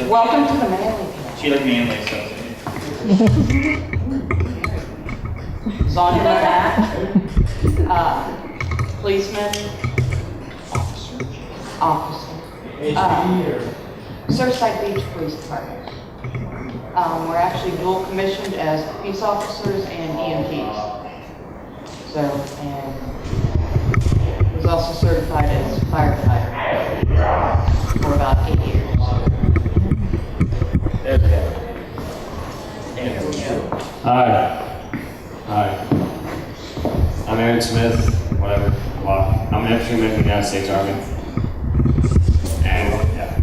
Welcome to the Manly. She like Manly, so. Zombie Matt, policeman, officer, Surfside Beach Police Department. We're actually dual commissioned as peace officers and EMTs. So, and was also certified as firefighter for about 8 years. Hi. Hi. I'm Aaron Smith, whatever. Well, I'm an infantryman in the United States Army. And, yeah.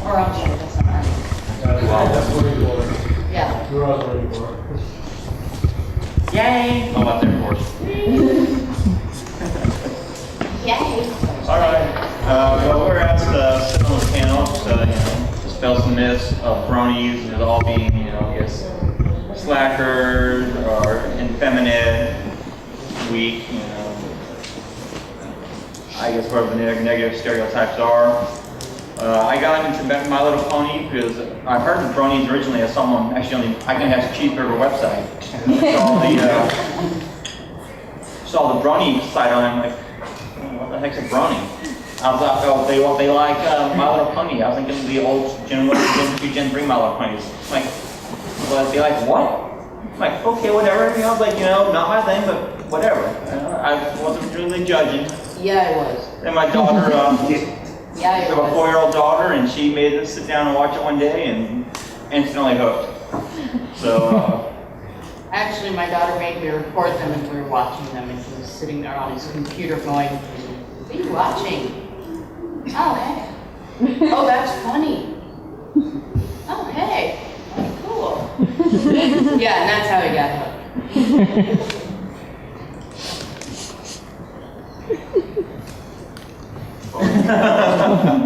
Or on ship, that's not right. That's where you were. Yeah. You're all where you were. Yay! How about their course? Yay! Alright, well, we're asked to sit on the panel to, dispel some myths of bronies and all being, I guess, slackers or effeminate, weak, I guess whatever the negative stereotypes are. I got into My Little Pony because I heard of bronies originally as someone actually on the I Can Have Cheeseburger website. Saw the brony site on it, I'm like, what the heck's a brony? I was like, oh, they like My Little Pony. I was thinking of the old Gen 1, Gen 2, Gen 3 My Little Ponies. Like, well, they like, what? I'm like, okay, whatever. I was like, not my thing, but whatever. I wasn't really judging. Yeah, I was. And my daughter, I Yeah, have a 4-year-old daughter, and she made us sit down and watch it one day, and instantly hooked. So, Actually, my daughter made me record them and we were watching them, and he was sitting there on his computer going, "What are you watching? Oh, hey. Oh, that's funny. Oh, hey. Oh, cool." Yeah, and that's how he got hooked.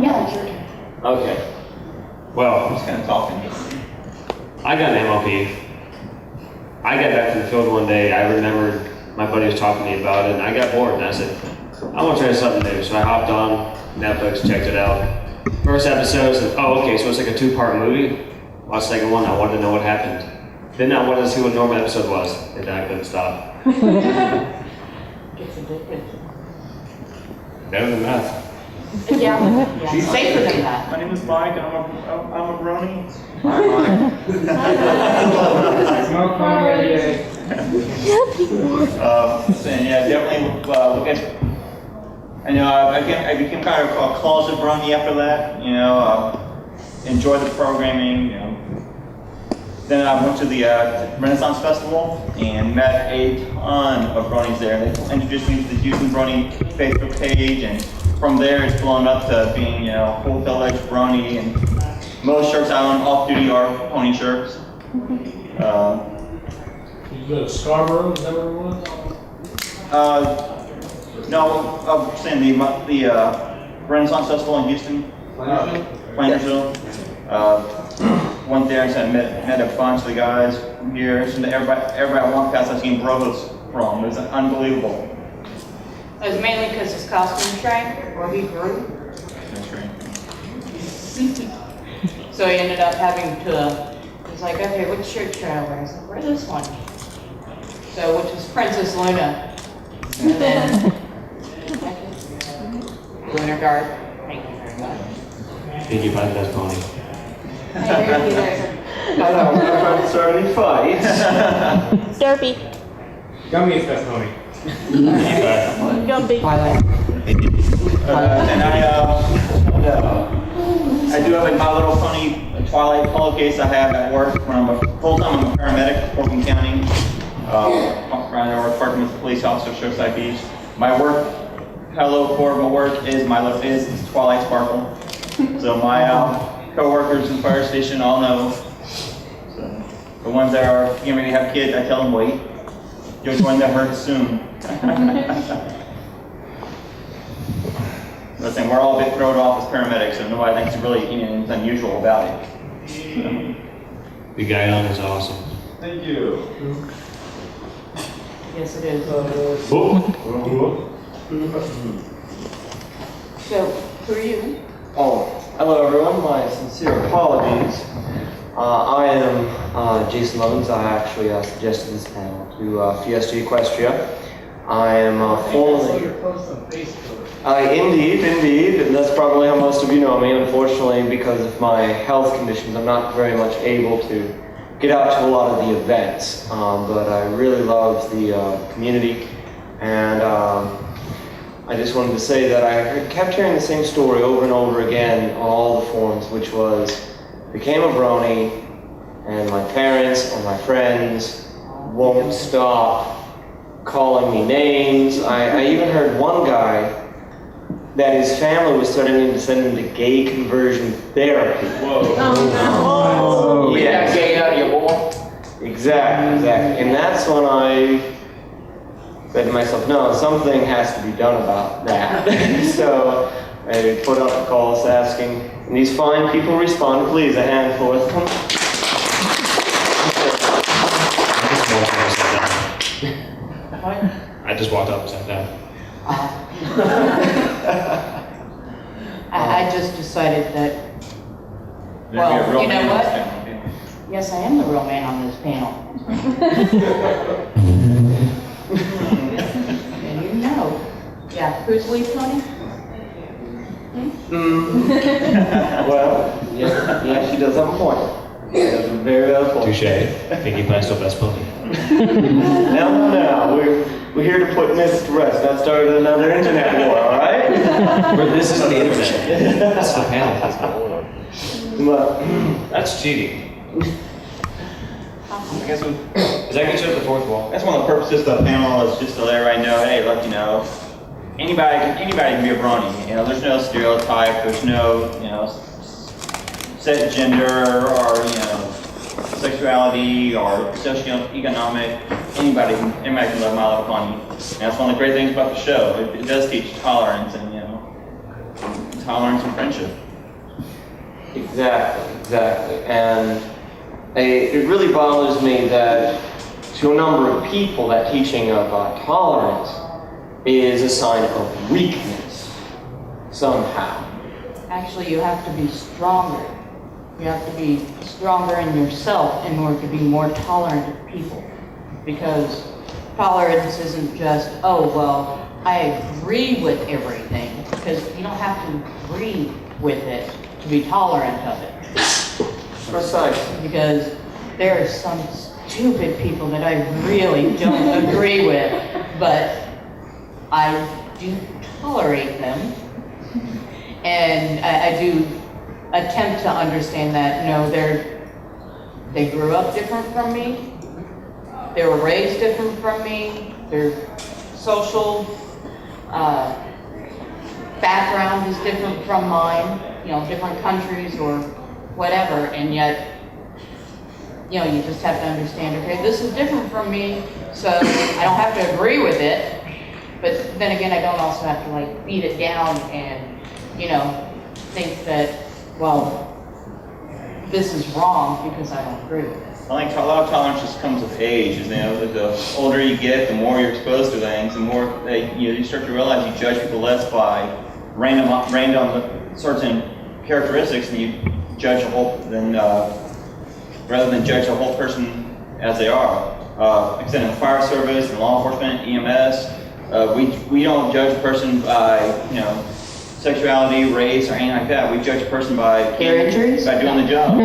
Yeah, it's your turn. Okay. Well, I'm just kind of talking. I got an MLP. I got back to the field one day. I remembered my buddy was talking to me about it, and I got bored, and I said, I want to try something new. So I hopped on Netflix, checked it out. First episode, said, oh, okay, so it's like a 2-part movie. Watched the second one, I wanted to know what happened. Then I wanted to see what a normal episode was, and then I couldn't stop. Gets addicted. Better than that. Yeah, safer than that. My name is Mike, I'm a brony. Smoke money every day. And yeah, definitely look at. I became kind of a closet brony after that. Enjoy the programming. Then I went to the Renaissance Festival and met a ton of bronies there. They introduced me to the Houston Brony Facebook page, and from there it's blown up to being, full-fledged brony. And most shirts I own off-duty are pony shirts. Did you go to Scarborough? Is that where it was? No, I'm saying the Renaissance Festival in Houston, Plantersville. Went there and met a bunch of the guys from here. Everybody I walked past, I've seen brothers from. It was unbelievable. It was mainly because his costume shrank, or he grew. That's right. So he ended up having to, he's like, okay, which shirt should I wear? I was like, wear this one. So, which was Princess Luna. And then, Lunar Guard. Thank you very much. Think you buy the best pony. I know, we're not trying to start any fights. Derpy. Gumby's best pony. Gumpy. And I do have a My Little Pony Twilight pillowcase I have at work when I'm full-time. I'm a paramedic for Portland County. Right now, we're working with the police officer, Surfside Beach. My work, hello for my work is Twilight Sparkle. So my co-workers in the fire station all know. So the ones that are getting ready to have kids, I tell them wait. You're going to hurt soon. Listen, we're all a bit thrown off as paramedics, so nobody thinks really anything unusual about it. The guy on is awesome. Thank you. Yes, it is. Oh. So, who are you? Oh, Hello everyone, my sincere apologies. I am Jason Lovins. I actually suggested this panel to Fiesta Equestria. I am formerly... Your post on Facebook. Indeed, and that's probably how most of you know me. Unfortunately, because of my health conditions, I'm not very much able to get out to a lot of the events, but I really love the community, and I just wanted to say that I kept hearing the same story over and over again on all the forums, which was, became a brony, and my parents or my friends won't stop calling me names. I even heard one guy that his family was threatening to send him to gay conversion therapy. Whoa. Oh, You got gay out of your boy? Exactly. And that's when I said to myself, no, something has to be done about that. So I put out the calls asking, and these fine people responded, please, a handful of them. I just walked up and sat down. I just decided that, There'd be a real you know man what? on this panel. Yes, I am the real man on this panel. And you know. Yeah, who's we, Tony? Well, yeah, she does have a point. She does a very valid point. Touche. Pinkie Pie still best pony. No, we're here to put myths to rest. That started another internet war, all right? This is the internet. That's the panel. But, That's cheating. I guess Does that get you up the fourth wall? that's one of the purposes of the panel, is just to let everybody know, hey, look, you know, anybody can be a brony. You know, there's no stereotype, there's no, you know, set gender or, you know, sexuality or socioeconomic. Anybody can love My Little Pony. And that's one of the great things about the show. It does teach tolerance and, you know, tolerance and friendship. exactly. And it really bothers me that to a number of people that teaching of tolerance is a sign of weakness somehow. Actually, you have to be stronger. You have to be stronger in yourself in order to be more tolerant of people. Because tolerance isn't just, oh, well, I agree with everything. Because you don't have to agree with it to be tolerant of it. Precisely. Because there are some stupid people that I really don't agree with, but I do tolerate them. And I do attempt to understand that, no, they grew up different from me, they were raised different from me, their social background is different from mine, you know, different countries or whatever, and yet, you know, you just have to understand, okay, this is different from me, so I don't have to agree with it, but then again, I don't also have to, like, beat it down and, you know, think that, well, this is wrong because I don't agree with it. I think a lot of tolerance just comes with age. You know, the older you get, the more you're exposed to things, the more you start to realize you judge people less by random certain characteristics, and you judge a whole rather than judge a whole person as they are. Like I said, in the fire service, in law enforcement, EMS, we don't judge a person by, you know, sexuality, race, or anything like that. We judge a person by Hair injuries? by doing the job.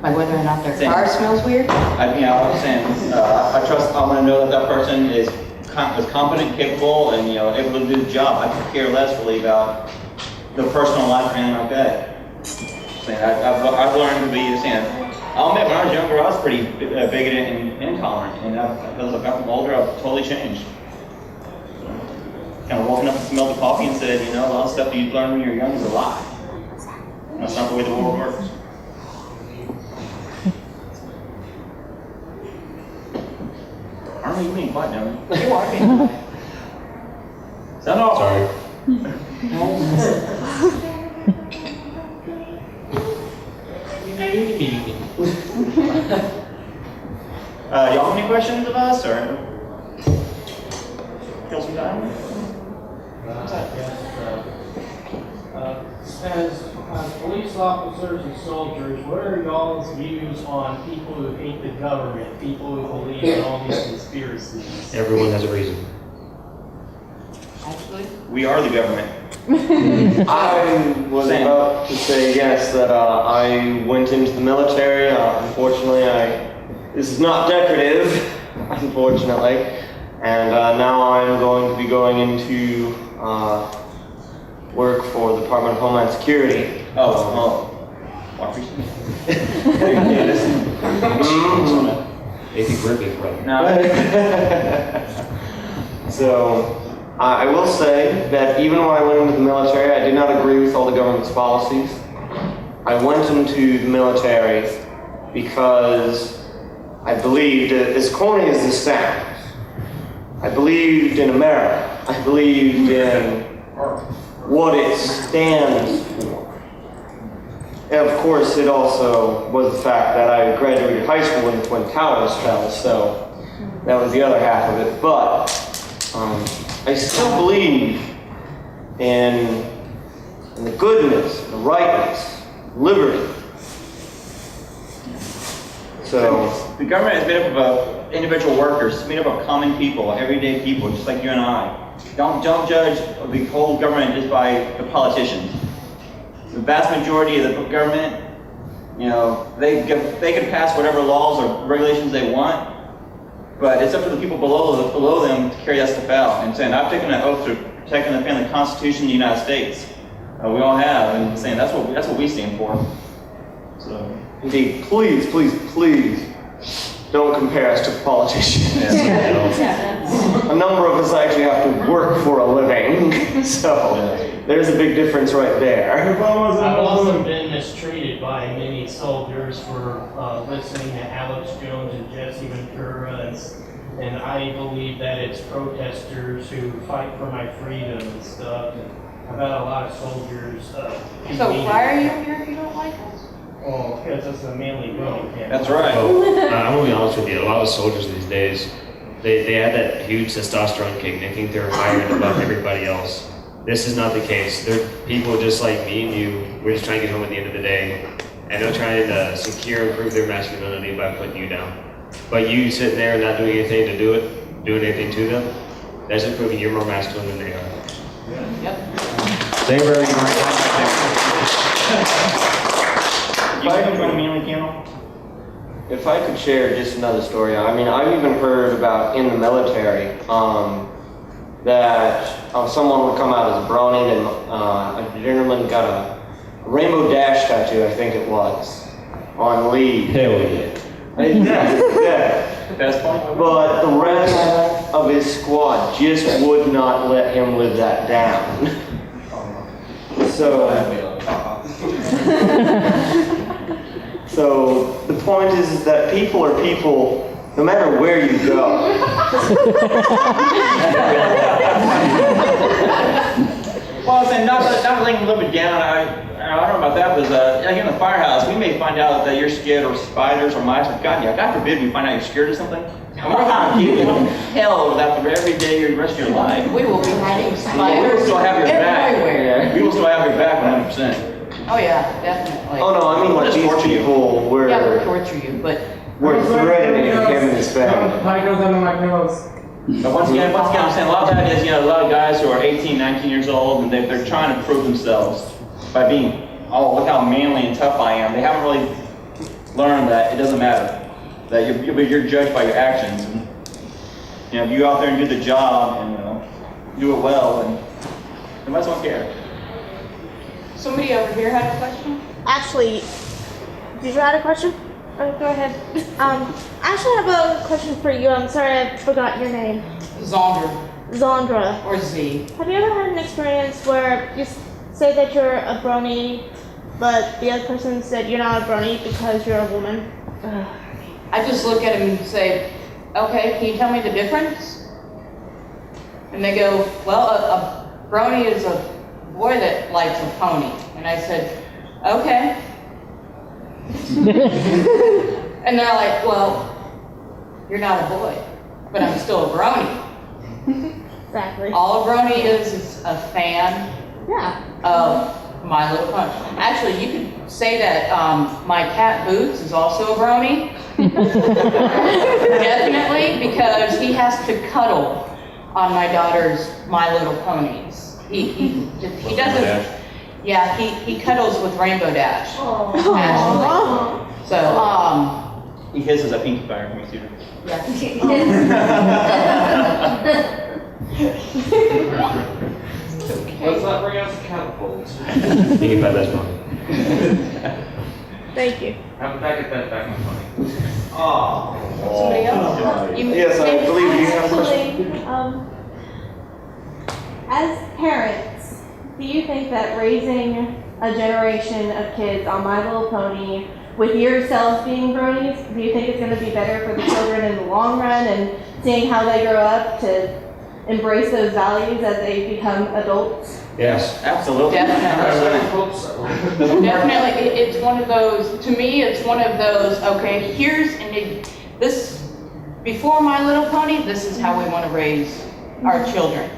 By whether or not their car smells weird? I'm saying, I want to know that that person is competent, capable, and, you know, able to do the job. I could care less really about the personal life or anything like that. I've learned to be I'll admit, when I was younger, I was pretty bigoted and intolerant, and as I've gotten older, I've totally changed. Kind of woken up and smelled the coffee and said, you know, a lot of stuff that you learned when you were young is a lie. That's not the way the world works. Aren't you being quiet, now? You are being quiet. Is that all? Sorry. Y'all have any questions of us, or kill some time? As police officers and soldiers, what are y'all's views on people who hate the government, people who believe in all these conspiracies? Everyone has a reason. Actually, We are the government. I was about to say yes, that I went into the military. Unfortunately, this is not decorative, unfortunately. And now I'm going to be going into work for the Department of Homeland Security. Watch me. They think we're big brother. No. So, I will say that even when I went into the military, I did not agree with all the government's policies. I went into the military because I believed, as corny as this sounds, I believed in America. I believed in what it stands for. And of course, it also was the fact that I graduated high school when the Twin Towers fell, so that was the other half of it. But I still believe in the goodness, the rightness, liberty. So The government is made up of individual workers, it's made up of common people, everyday people, just like you and I. Don't judge the whole government just by the politicians. The vast majority of the government, you know, they can pass whatever laws or regulations they want, but it's up to the people below them to carry that stuff out. And saying, I've taken an oath to protect and defend the Constitution of the United States. We all have, and saying that's what we stand for. So, indeed, please, please, please don't compare us to politicians. A number of us actually have to work for a living, so there's a big difference right there. I've also been mistreated by many soldiers for listening to Alex Jones and Jesse Ventura, and I believe that it's protesters who fight for my freedom and stuff. And I've had a lot of soldiers. so why are you here if you don't like us? Oh, because it's a Manly Brony camp. that's right. Well, I'm gonna be honest with you. A lot of soldiers these days, they have that huge testosterone kick. They think they're higher and above everybody else. This is not the case. They're people just like me and you. We're just trying to get home at the end of the day, and they're trying to secure and prove their masculinity by putting you down. But you sitting there and not doing anything to doing anything to them, that's just proving you're more masculine than they are. Yep. Thank you very much. You can join a Manly Candle? If I could share just another story, I mean, I've even heard about in the military that someone would come out as a brony, and a gentleman got a rainbow dash tattoo, I think it was, on leave. Hell yeah. Yeah. Best point? But the rest of his squad just would not let him live that down. So the point is that people are people no matter where you go. Well, I'm saying, not letting them live it down, I don't know about that, but like in the firehouse, we may find out that you're scared of spiders or mice or God forbid we find out you're scared of something. And we're going to keep you in hell over that for every day the rest of your life. We will be hiding We spiders will still have your back. everywhere. We will still have your back 100%. Oh yeah, definitely. Oh no, I mean like Just these torture you. people were Yeah, we'll torture you, but threatening him and his family. Tigers under my pillows. But once again, I'm saying a lot of that is, a lot of guys who are 18, 19 years old, and they're trying to prove themselves by being, oh, look how manly and tough I am. They haven't really learned that it doesn't matter, that you're judged by your actions. And, if you go out there and do the job and do it well, then nobody's gonna care. somebody over here had a question? Actually, did you have a question? Oh, go ahead. I actually have a question for you. I'm sorry I forgot your name. Zondra, Zondra. or Z. Have you ever had an experience where you say that you're a brony, but the other person said you're not a brony because you're a woman? I just look at him and say, okay, can you tell me the difference? And they go, well, a brony is a boy that likes a pony. And I said, okay. And they're like, well, you're not a boy, but I'm still a brony. Exactly. All a brony is a fan Yeah. of My Little Pony. Actually, you could say that my cat Boots is also a brony. Definitely, because he has to cuddle on my daughter's My Little Ponies. He doesn't. Yeah, he cuddles with Rainbow Dash. Actually. So He hisses a pinky fire from me too. yeah. Let's not bring out the catapults. You can buy this one. Thank you. Have back at that back my money. Somebody else? You- Yes, I believe you have a question. Actually, as parents, do you think that raising a generation of kids on My Little Pony with yourselves being bronies, do you think it's going to be better for the children in the long run and seeing how they grow up to embrace those values as they become adults? Yes. Absolutely. Definitely, it's one of those, to me, it's one of those, okay, before My Little Pony, this is how we want to raise our children.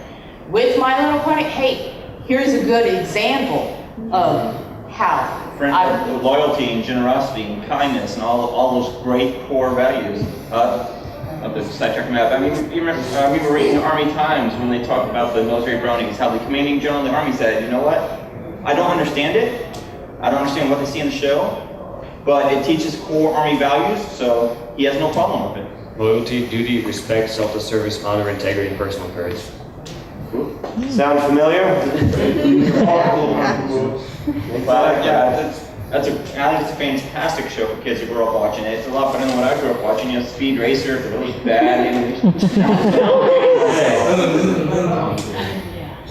With My Little Pony, hey, here's a good example of how. Loyalty and generosity and kindness and all those great core values of the sidetrack map. I mean, you remember, we were reading Army Times when they talked about the military bronies, how the commanding general of the Army said, you know what? I don't understand it. I don't understand what they see in the show, but it teaches core Army values, so he has no problem with it. Loyalty, duty, respect, self-service, honor, integrity, and personal courage. Sound familiar? But yeah, I think it's a fantastic show for kids who grow up watching it. It's a lot better than what I grew up watching. You know, Speed Racer, the really bad English.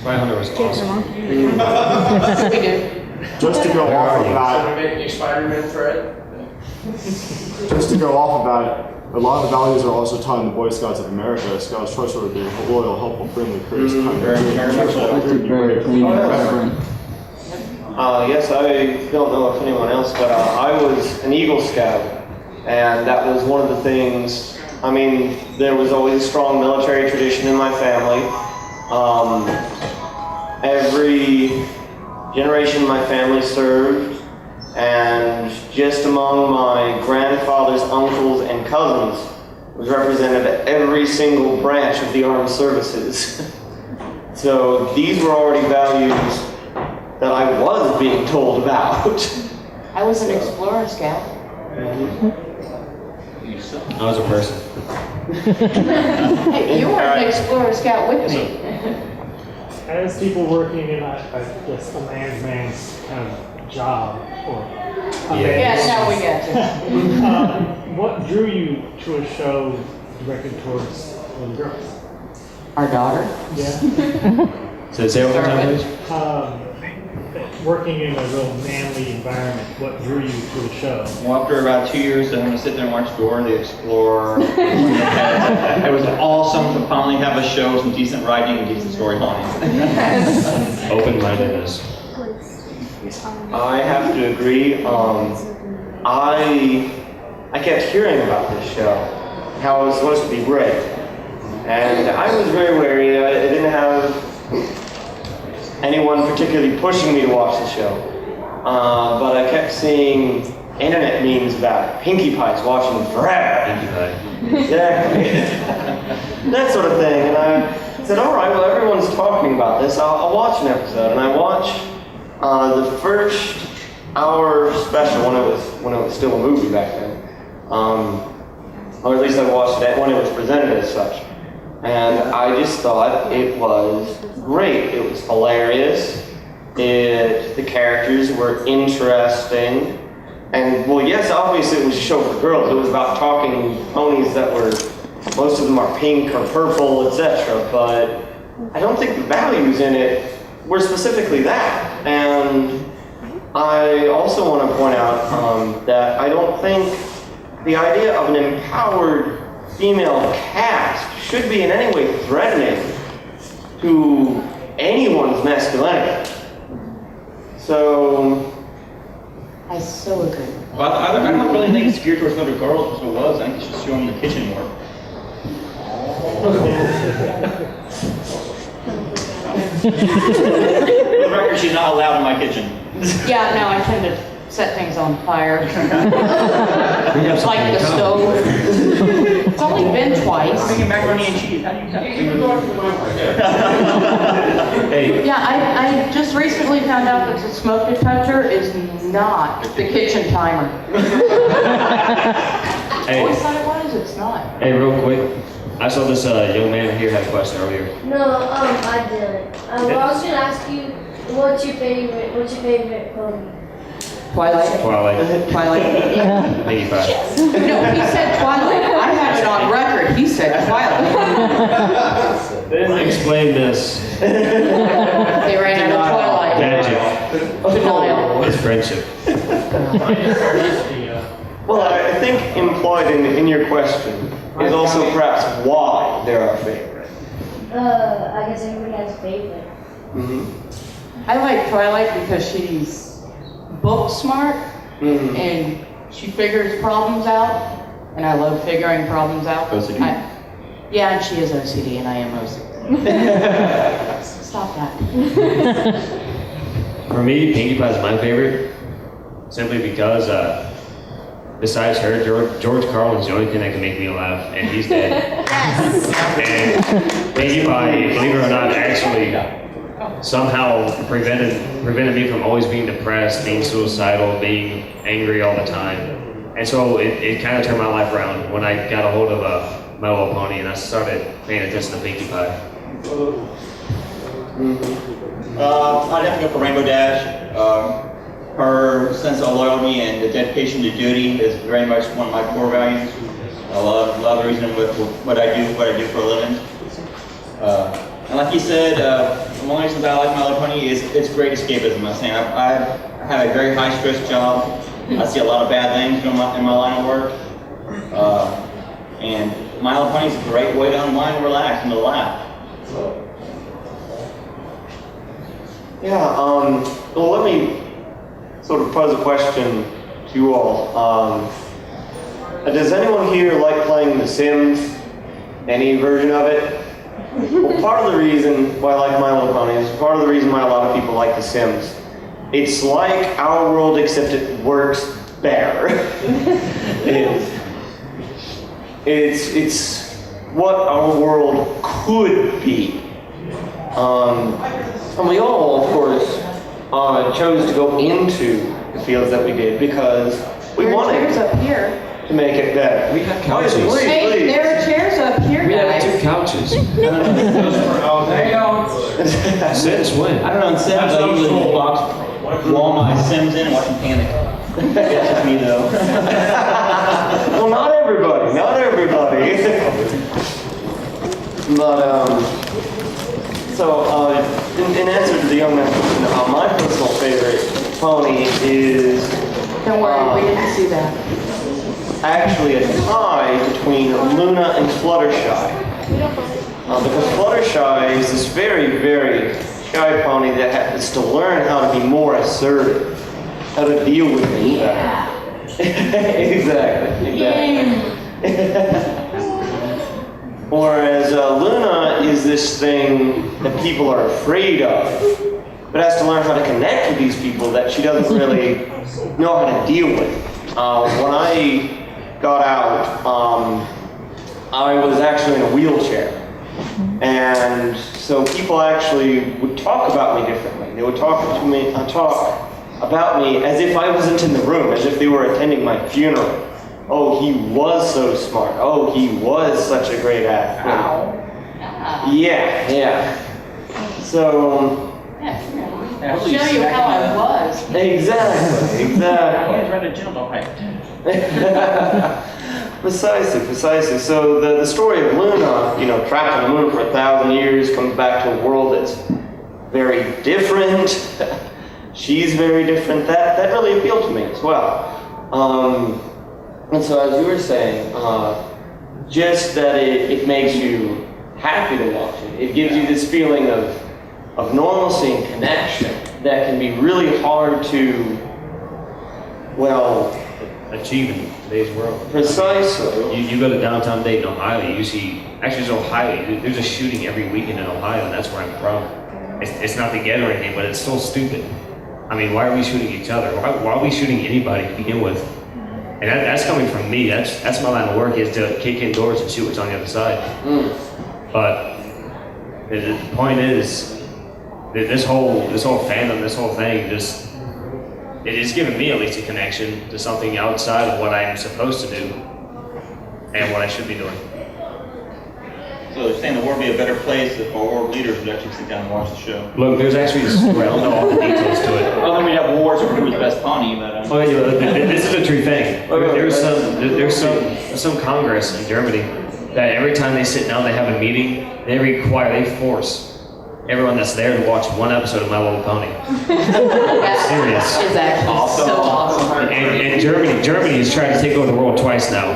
My Hunter was awesome. We do. Just to go off of that, Making Spider-Man thread? just to go off of that, a lot of the values are also taught in the Boy Scouts of America. Scouts try sort of being loyal, helpful, friendly, courteous, kind Very much so. Yes, I don't know if anyone else, but I was an Eagle Scout, and that was one of the things. I mean, there was always a strong military tradition in my family. Every generation my family served, and just among my grandfather's uncles and cousins was represented at every single branch of the armed services. So these were already values that I was being told about. I was an Explorer Scout. I was a person. Hey, you were an Explorer Scout with me. As people working in, I guess, a man's kind of job, or a Yeah, now we got you. what drew you to a show directed towards little girls? Our daughter? Yeah. So say it one more time, please. Working in a real manly environment, what drew you to the show? Well, after about 2 years, I'm going to sit there and watch Dora the Explorer. It was awesome to finally have a show with some decent writing and decent storyline. Open-mindedness. I have to agree. I kept hearing about this show, how it was supposed to be great, and I was very wary. I didn't have anyone particularly pushing me to watch the show, but I kept seeing internet memes about Pinkie Pie's watching forever. Pinkie Pie. Exactly. That sort of thing. And I said, all right, well, everyone's talking about this. I'll watch an episode. And I watched the first hour special when it was still a movie back then. Or at least I watched it when it was presented as such. And I just thought it was great. It was hilarious. The characters were interesting. And, well, yes, obviously it was a show for girls. It was about talking ponies that were, most of them are pink or purple, etc. But I don't think the values in it were specifically that. And I also want to point out that I don't think the idea of an empowered female cast should be in any way threatening to anyone's masculinity. So, I so agree. Well, I don't really think it's geared towards little girls as it was. I think it's just showing the kitchen more. For the record, she's not allowed in my kitchen. Yeah, no, I tend to set things on fire. We have Like something the in common. stove. It's only been twice. Making macaroni and cheese, how do you tell? Hey, Yeah, I just recently found out that the smoke detector is not the kitchen timer. Always hey, thought it was, it's not. hey, real quick. I saw this young man here had a question earlier. No, I didn't. Well, I was gonna ask you, what's your favorite pony? Twilight. Twilight. Twilight. Pinkie Pie. No, he said Twilight. I have it on record. He said Twilight. Explain this. They ran out of Twilight. Magic. Denial. It's friendship. Well, I think implied in your question is also perhaps why they're our favorite. I guess everybody has a favorite. I like Twilight because she's book smart Mhm. and she figures problems out, and I love figuring problems out. OCD. Yeah, and she is OCD and I am OCD. Stop that. For me, Pinkie Pie is my favorite, simply because besides her, George Carlin's the only thing that can make me laugh, and he's dead. And Pinkie Pie, believe it or not, actually somehow prevented me from always being depressed, being suicidal, being angry all the time. And so it kind of turned my life around when I got a hold of My Little Pony and I started paying attention to Pinkie Pie. I'd have to go for Rainbow Dash. Her sense of loyalty and the dedication to duty is very much one of my core values. I love the reason what I do for a living. And like you said, one of the reasons I like My Little Pony is it's great escapism. I'm saying I have a very high stress job. I see a lot of bad things in my line of work. And My Little Pony is a great way to unwind and relax and to laugh. Yeah, well, let me sort of pose a question to you all. Does anyone here like playing The Sims? Any version of it? Well, part of the reason why I like My Little Pony is part of the reason why a lot of people like The Sims. It's like our world, except it works better. It's what our world could be. And we all, of course, chose to go into the fields that we did because we There are wanted chairs up here. to make it better. We have couches. Hey, there are chairs up here, We have guys. 2 couches. Since Since when? I don't know, in Sims, I usually just wall my Sims in and watch them panic. That's just me though. Well, not everybody. But, so, in answer to the young man's question, my personal favorite pony is Don't worry, we didn't see that. actually a tie between Luna and Fluttershy. Because Fluttershy is this very, very shy pony that has to learn how to be more assertive, how to deal with things better. Exactly. Whereas Luna is this thing that people are afraid of, but has to learn how to connect with these people that she doesn't really know how to deal with. When I got out, I was actually in a wheelchair. And so people actually would talk about me differently. They would talk about me as if I wasn't in the room, as if they were attending my funeral. Oh, he was so smart. Oh, he was such a great athlete. Yeah. So, I'll show you how I was. exactly. You guys read a gentleman pipe. Precisely. So the story of Luna, trapped on the moon for 1,000 years, comes back to a world that's very different. She's very different. That really appealed to me as well. And so as you were saying, just that it makes you happy to watch it. It gives you this feeling of normalcy and connection that can be really hard to, Achieve in today's world. precisely. You go to downtown Dayton, Ohio, you see, actually it's Ohio, there's a shooting every weekend in Ohio, and that's where I'm from. It's not the ghetto or anything, but it's still stupid. I mean, why are we shooting each other? Why are we shooting anybody to begin with? And that's coming from me. That's my line of work, is to kick indoors and shoot what's on the other side. But the point is that this whole fandom, this whole thing, it's given me at least a connection to something outside of what I'm supposed to do and what I should be doing. So you're saying the world would be a better place if our world leaders would actually sit down and watch the show? Look, there's actually this story. I don't know all the details to it. Well, then we'd have wars over who was the best pony, but... Oh, yeah, this is a true thing. There's some Congress in Germany that every time they sit down, they have a meeting, they force everyone that's there to watch one episode of My Little Pony. Serious. It's actually so awesome. And Germany has tried to take over the world twice now.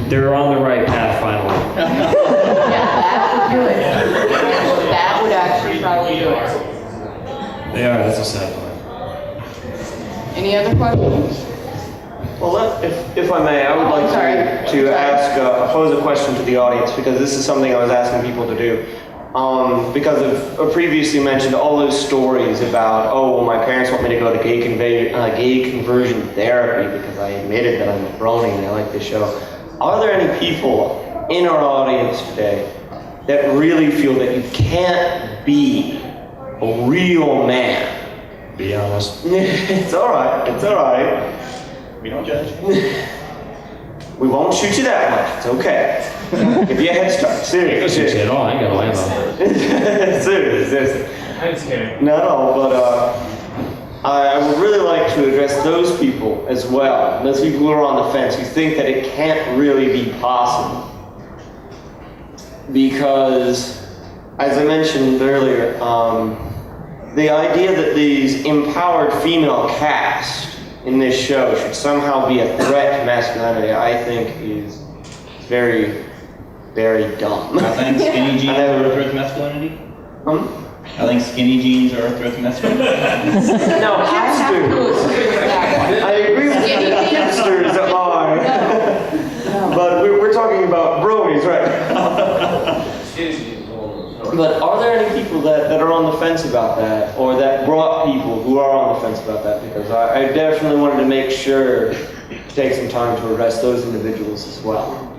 They're on the right path finally. Yeah, that would do it. That would actually probably do it. They are, that's a sad part. Any other questions? Well, if I may, I would like to pose a question to the audience, because this is something I was asking people to do. Because of previously mentioned all those stories about, oh, well, my parents want me to go to gay conversion therapy because I admitted that I'm a brony and I like this show. Are there any people in our audience today that really feel that you can't be a real man? Be honest. It's all right. It's all right. We don't judge. We won't shoot you that much. It's okay. Give you a head start. Seriously. Don't shoot you at all. I ain't got no ammo. Seriously. I'm just kidding. No, but I would really like to address those people as well. Those people who are on the fence, who think that it can't really be possible. Because, as I mentioned earlier, the idea that these empowered female cast in this show should somehow be a threat to masculinity, I think is very, very dumb. I think skinny jeans are a threat to masculinity. I think skinny jeans are a threat to masculinity. No, hipsters. I agree with you that hipsters are. But we're talking about bronies, right? But are there any people that are on the fence about that, or that brought people who are on the fence about that? Because I definitely wanted to make sure to take some time to address those individuals as well,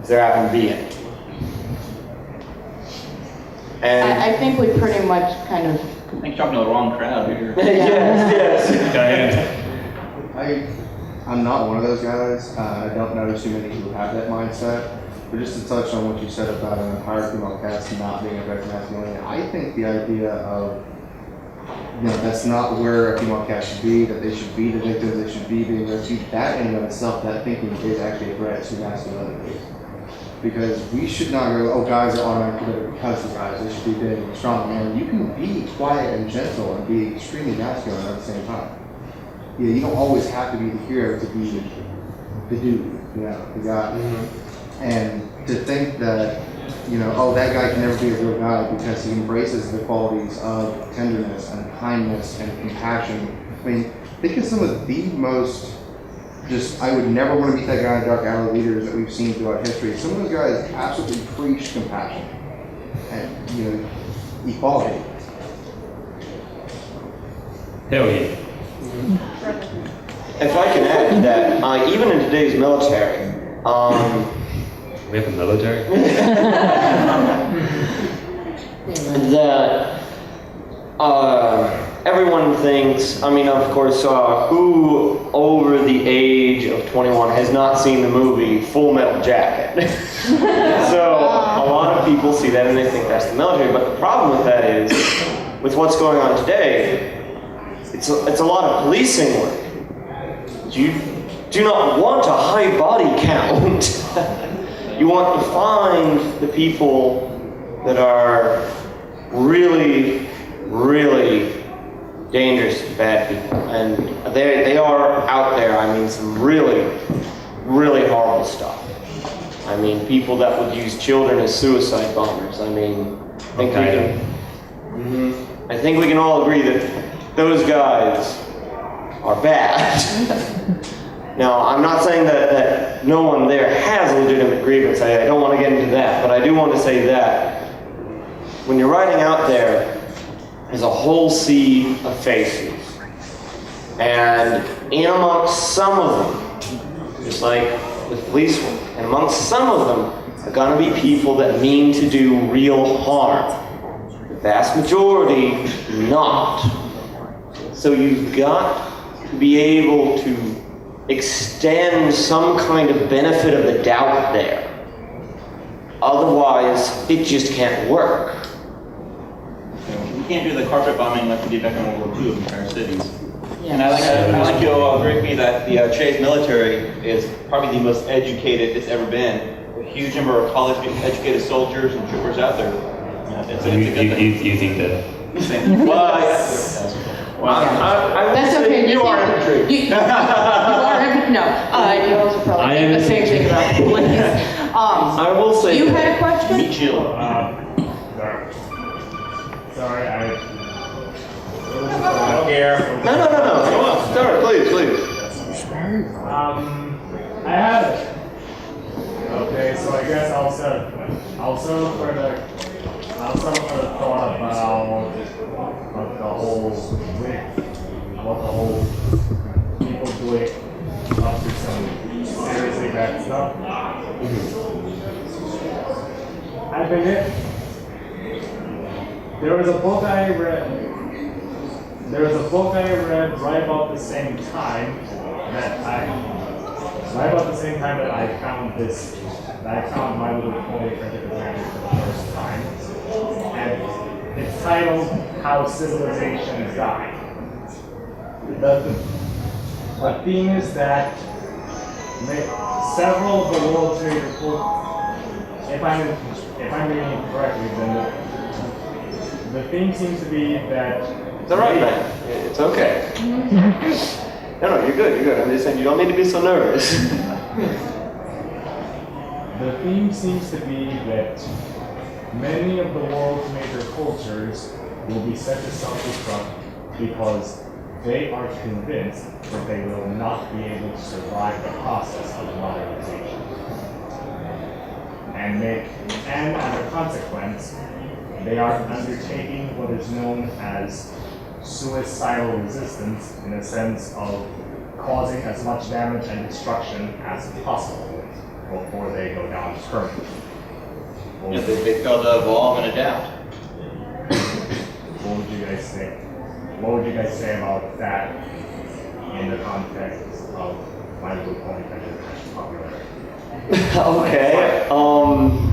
if there happen to be any. And I think we pretty much kind of... I think you're talking to the wrong crowd here. yes. Go ahead. I'm not one of those guys. I don't know too many who have that mindset. But just to touch on what you said about an entire female cast not being a threat to masculinity, I think the idea of, that's not where a female cast should be, that they should be the victims, they should be being rescued, that in and of itself, that thinking is actually a threat to masculinity. Because we should not go, oh, guys are automatically better because of guys, they should be big and strong. And you can be quiet and gentle and be extremely masculine at the same time. Yeah, you don't always have to be the hero to be the dude, the guy. Mm-hmm. And to think that, oh, that guy can never be a real guy because he embraces the qualities of tenderness and kindness and compassion. I mean, think of some of the most I would never want to meet that guy in Dark Alley leaders that we've seen throughout history. Some of those guys absolutely preach compassion and, equality. Hell yeah. If I can add to that, even in today's military, we have a military? that everyone thinks, of course, who over the age of 21 has not seen the movie Full Metal Jacket? So a lot of people see that and they think that's the military, but the problem with that is, with what's going on today, it's a lot of policing work. You do not want a high body count. You want to find the people that are really, really dangerous and bad people. And they are out there. Some really, really horrible stuff. People that would use children as suicide bombers. I think we can all agree that those guys are bad. Now, I'm not saying that no one there has a legitimate grievance. I don't want to get into that, but I do want to say that when you're riding out there is a whole sea of faces. And in amongst some of them, just like with police work, and amongst some of them are going to be people that mean to do real harm. The vast majority do not. So you've got to be able to extend some kind of benefit of the doubt there. Otherwise, it just can't work. We can't do the carpet bombing like we did back in World War II in entire cities. Yeah. And I like you'll agree with me that the Chinese military is probably the most educated it's ever been. A huge number of college-educated soldiers and troopers out there. Yeah, it's a good thing. You think that? That's okay. You are infantry. You are infantry. No, you also probably think the same thing about police. I will say You that had a question? Meet you. Sorry, I don't care. No. Come on, start, please. I have it. Okay, so I guess I'll start for the thought about the whole people doing up to some seriously bad stuff. I think there was a book I read right about the same time that I found My Little Pony Friendship Adventure for the first time. And it's titled How Civilizations Die. The theme is that several of the world's major cultures, if I'm reading it correctly, then the theme seems to be that It's all right, man. It's okay. No, you're good. I'm just saying you don't need to be so nervous. the theme seems to be that many of the world's major cultures will be set to self-destruct because they are convinced that they will not be able to survive the process of modernization. And as a consequence, they are undertaking what is known as suicidal resistance, in a sense of causing as much damage and destruction as possible before they go down permanently. Yeah, they failed to evolve and adapt. What would you guys say? What would you guys say about that in the context of My Little Pony Friendship popularity? Okay. I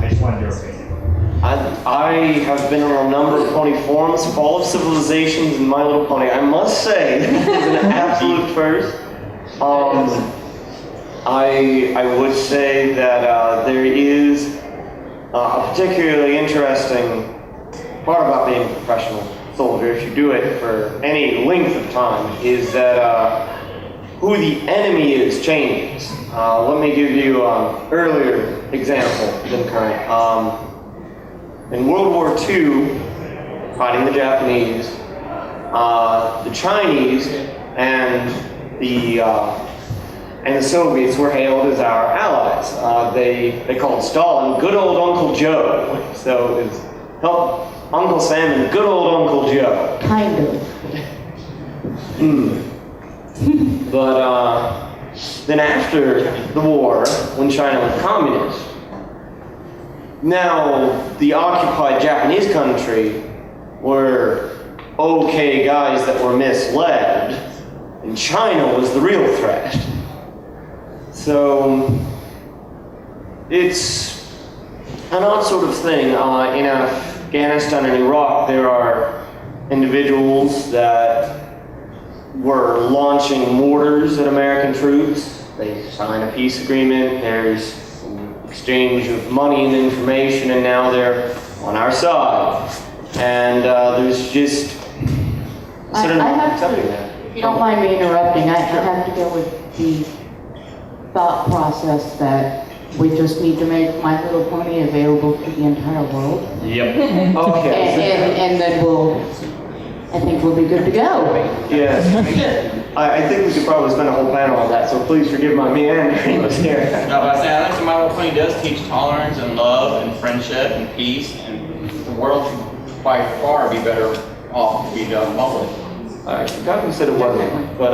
just wanted your opinion. I have been on a number of pony forums, Fall of Civilizations and My Little Pony. I must say, this is an absolute first. I would say that there is a particularly interesting part about being a professional soldier, if you do it for any length of time, is that who the enemy is changes. Let me give you an earlier example than current. In World War II, fighting the Japanese, the Chinese and the Soviets were hailed as our allies. They called Stalin good old Uncle Joe. So it was Uncle Sam and good old Uncle Joe. Kind of. But then after the war, when China went communist, now the occupied Japanese country were okay guys that were misled, and China was the real threat. So it's an odd sort of thing. In Afghanistan and Iraq, there are individuals that were launching mortars at American troops. They sign a peace agreement. There's exchange of money and information, and now they're on our side. And there's just sort of not accepting that. If you don't mind me interrupting, I have to go with the thought process that we just need to make My Little Pony available to the entire world. Yep. Okay. And then I think we'll be good to go. Yes. I think we could probably spend a whole panel on that, so please forgive my meandering here. No, but I think the My Little Pony does teach tolerance and love and friendship and peace, and the world should by far be better off to the public. I forgot who said it wasn't, but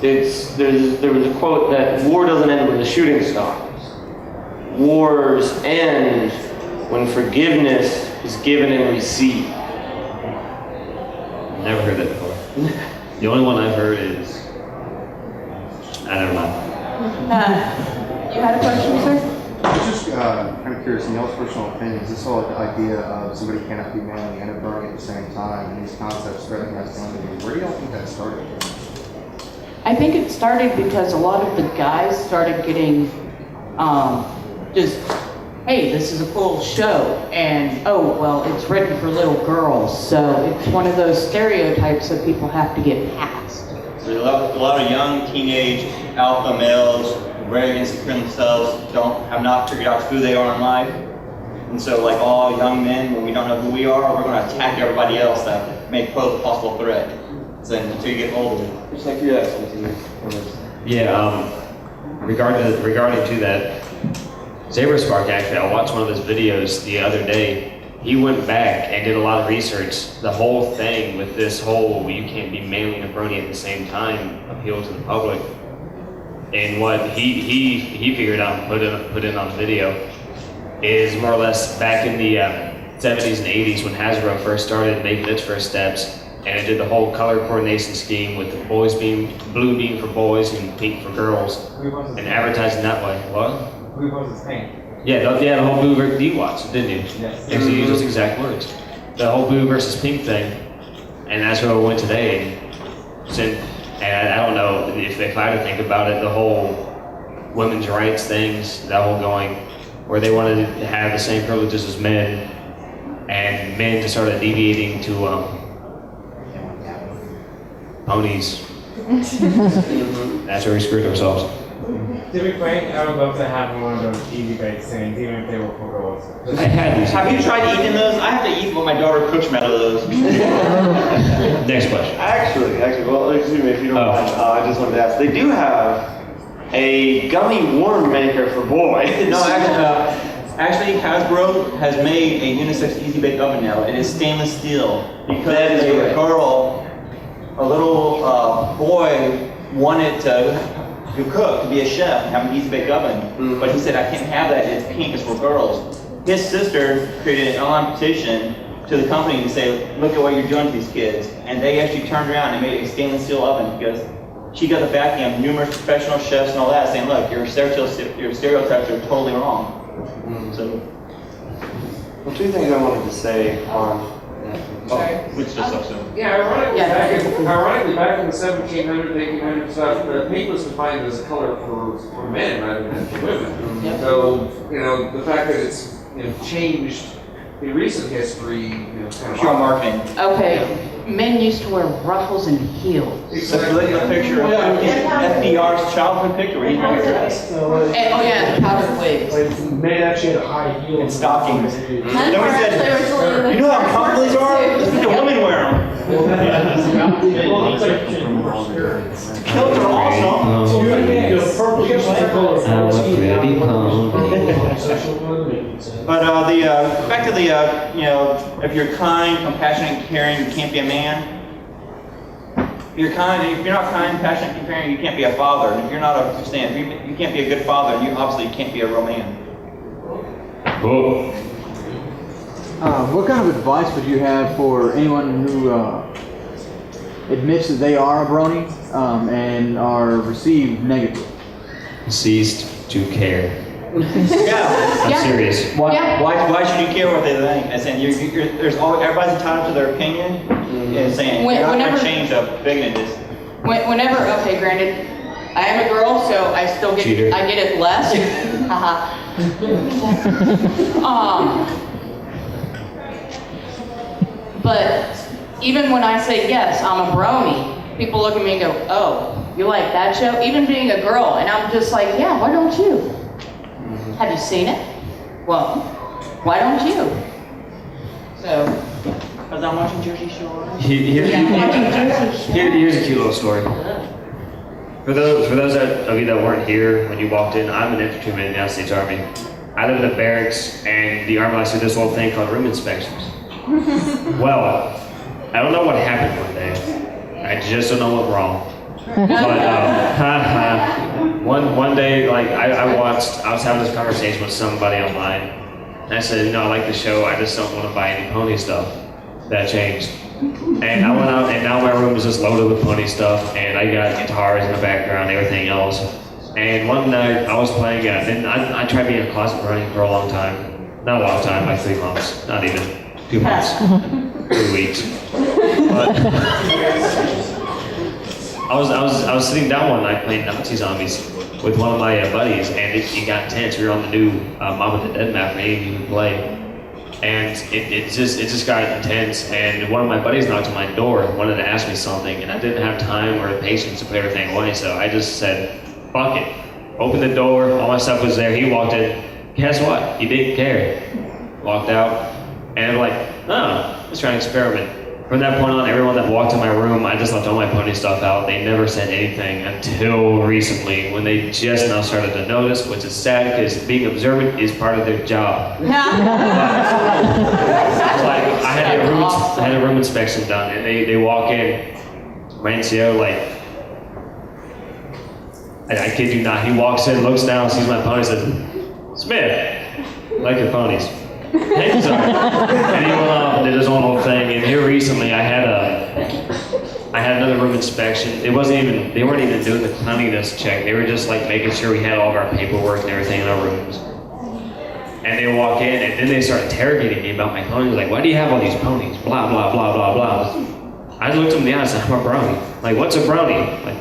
there was a quote that war doesn't end when the shooting stops. Wars end when forgiveness is given and received. Never heard that before. The only one I've heard is, I don't know. You had a question, sir? I was just kind of curious, in y'all's personal opinion, is this whole idea of somebody cannot be manly and a brony at the same time, and these concepts spreading masculinity, where do y'all think that started? I think it started because a lot of the guys started getting just, hey, this is a cool show, and oh, well, it's written for little girls, so it's one of those stereotypes that people have to get past. So a lot of young teenage alpha males, very insecure in themselves, have not figured out who they are in life. And so like all young men, when we don't know who we are, we're going to attack everybody else that may pose a possible threat. So until you get older. Just like you asked me. Yeah, regarding to that, Spark actually, I watched one of his videos the other day. He went back and did a lot of research. The whole thing with this whole you can't be manly and a brony at the same time appeal to the public. And what he figured out and put in on the video is more or less back in the 70s and 80s when Hasbro first started making its first steps, and it did the whole color coordination scheme with the boys being blue being for boys and pink for girls, and advertising that way. What? Blue versus pink. Yeah, the whole blue versus you watched, didn't you? Yes. Yeah, so you used those exact words. The whole blue versus pink thing, and that's where we went today. And I don't know if I had to think about it, the whole women's rights things, that whole going, where they wanted to have the same privileges as men, and men just started deviating to ponies. That's where we screwed ourselves. To be frank, I would love to have one of those easy bake things, even if they were for girls. I had these. Have you tried eating those? I have to eat what my daughter cooks me out of those. Next question. Actually, well, excuse me if you don't mind, I just wanted to ask. They do have a gummy worm maker for boys. No, actually, Hasbro has made a unisex easy bake oven now. It is stainless steel because a little boy wanted to cook, to be a chef, and have an easy bake oven. But he said, I can't have that, it's pink, it's for girls. His sister created an online petition to the company to say, look at what you're doing to these kids. And they actually turned around and made a stainless steel oven because she got the backing of numerous professional chefs and all that saying, look, your stereotypes are totally wrong. So, well, two things I wanted to say on which just up soon. Yeah, ironically, back in the 1700s, 1800s stuff, pink was defined as a color for men rather than for women. So, the fact that it's changed in recent history, kind of pure marketing. Okay, men used to wear ruffles and heels. Exactly. Look at the picture of FDR's childhood picture where he's wearing a dress. And, oh yeah, the powdered wigs. Men actually had a high heel and stockings. Men Nobody said, you know how comfortable these are? Look at the women wear them. Kilts are awesome. But back to the if you're kind, compassionate, and caring, you can't be a man. If you're not kind, compassionate, and caring, you can't be a father. And if you're not you can't be a good father, you obviously can't be a real man. Cool. What kind of advice would you have for anyone who admits that they are a brony and are received negatively? Ceased to care. Yeah. I'm serious. Why should you care what they think? And saying there's always everybody's entitled to their opinion, and saying you're not going to change how big it is. Whenever, okay, granted, I am a girl, so I still get Cheater. I get it less. But even when I say yes, I'm a brony, people look at me and go, "Oh, you like that show?" Even being a girl, and I'm just like, "Yeah, why don't you? Have you seen it? Well, why don't you?" So, because I'm watching Jersey Shore. Here's a cute little story. For those of you that weren't here when you walked in, I'm an infantryman in the United States Army. I live in a barracks, and the Army likes to do this little thing called room inspections. Well, I don't know what happened one day. I just don't know what wrong. But one day, like I was having this conversation with somebody online, and I said, I like the show. I just don't want to buy any pony stuff. That changed. And I went out, and now my room is just loaded with pony stuff, and I got guitars in the background, everything else. And one night I was playing it, and I tried being a closet brony for a long time. Not a long time, like 3 months, not even 2 months, 3 weeks. But I was sitting down one night playing Nazi Zombies with one of my buddies, and it got intense. We were on the new Mom of the Dead map for any of you who play. And it just got intense, and one of my buddies knocked on my door and wanted to ask me something, and I didn't have time or patience to put everything away, so I just said, fuck it. Opened the door, all my stuff was there, he walked in, guess what? He didn't care. Walked out, and I'm like, let's try an experiment. From that point on, everyone that walked in my room, I just left all my pony stuff out. They never said anything until recently, when they just now started to notice, which is sad because being observant is part of their job. Like, I had a room inspection done, and they walk in. My NCO, like, I kid you not, he walks in, looks down, sees my pony, says, Smith, I like your ponies. Hey, sorry. And he went off and did his own little thing. And here recently, I had another room inspection. They weren't even doing the cleanliness check. They were just like making sure we had all of our paperwork and everything in our rooms. And they walk in, and then they start interrogating me about my ponies. Like, why do you have all these ponies? Blah blah blah blah blah. I looked them in the eye and said, I'm a brony. Like, what's a brony? Like,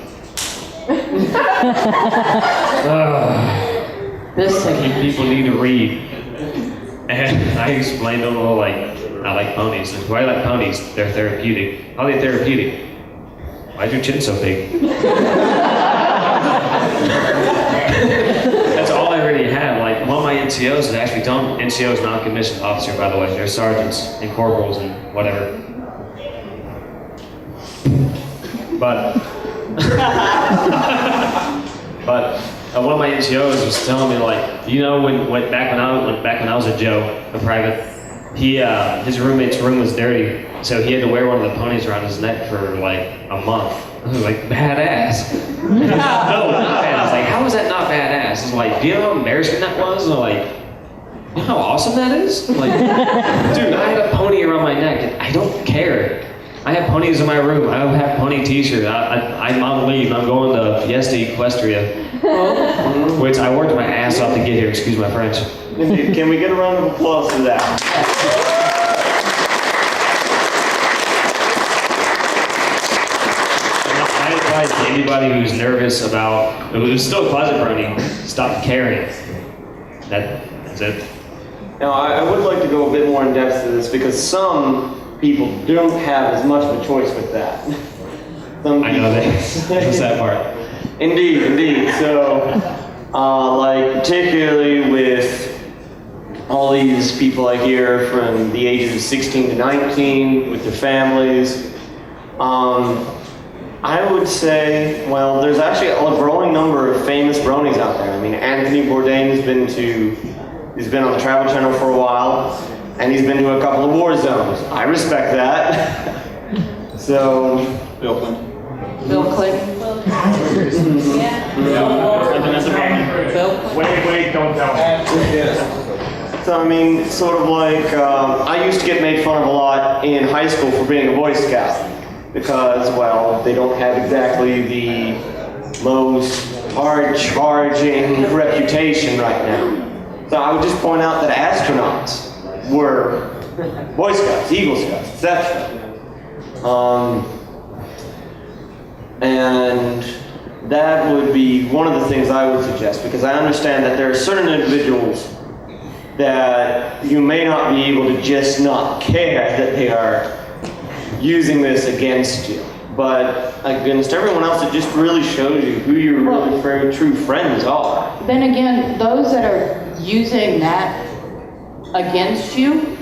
this thing people need to read. And I explained to them, like, I like ponies. Like, why do I like ponies? They're therapeutic. How are they therapeutic? Why's your chin so big? That's all I really have. Like, one of my NCOs is actually done. NCO is non-commissioned officer, by the way. They're sergeants and corporals and whatever. But one of my NCOs was telling me, like, when back when I was a Joe, a private, his roommate's room was dirty, so he had to wear one of the ponies around his neck for like a month. I was like, badass. No, not bad. I was like, how is that not badass? It's like, do you know how embarrassing that was? And like, you know how awesome that is? Like, dude, I had a pony around my neck, and I don't care. I have ponies in my room. I have pony t-shirts. I'm on leave. I'm going to Fiesta Equestria, which I worked my ass off to get here. Excuse my French. Indeed. Can we get a round of applause for that? I advise anybody who's nervous about, who's still a closet brony, stop caring. That's it. Now, I would like to go a bit more in depth to this because some people don't have as much of a choice with that. I know that's the sad part. Indeed. So, like, particularly with all these people I hear from the ages of 16 to 19 with their families, I would say, well, there's actually a growing number of famous bronies out there. I mean, Anthony Bourdain's he's been on the Travel Channel for a while, and he's been to a couple of war zones. I respect that. So, Bill Clinton. Bill Clinton. Wait, don't tell me. So I mean, sort of like, I used to get made fun of a lot in high school for being a Boy Scout because, well, they don't have exactly the most hard-charging reputation right now. So I would just point out that astronauts were Boy Scouts, Eagle Scouts, etc. And that would be one of the things I would suggest, because I understand that there are certain individuals that you may not be able to just not care that they are using this against you. But against everyone else, it just really shows you who your really very true friends are. Then again, those that are using that against you,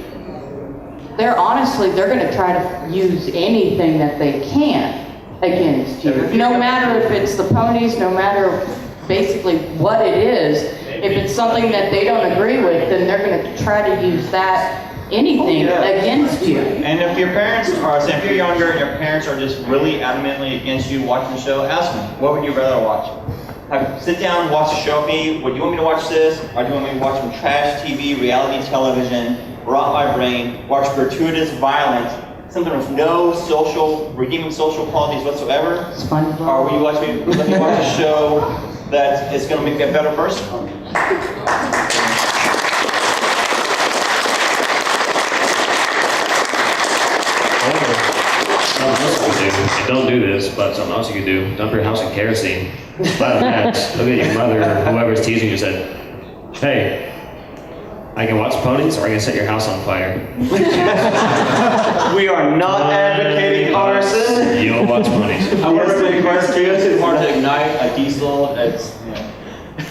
they're going to try to use anything that they can against you. No matter if it's the ponies, no matter basically what it is, if it's something that they don't agree with, then they're going to try to use that anything Oh, yeah. against you. And if your parents are, say if you're younger and your parents are just really adamantly against you watching the show, ask them, what would you rather watch? Sit down and watch the show with me. Would you want me to watch this? Or do you want me to watch some trash TV, reality television, rot my brain, watch gratuitous violence, something with no redeeming social qualities whatsoever? SpongeBob. Or will you let me watch a show that is going to make me a better person? Don't do this, but something else you could do. Dump your house in kerosene. Light a match. Look at your mother or whoever's teasing you said, hey, I can watch ponies or I can set your house on fire. We are not advocating arson. You'll watch ponies. I want to request it's hard to ignite a diesel.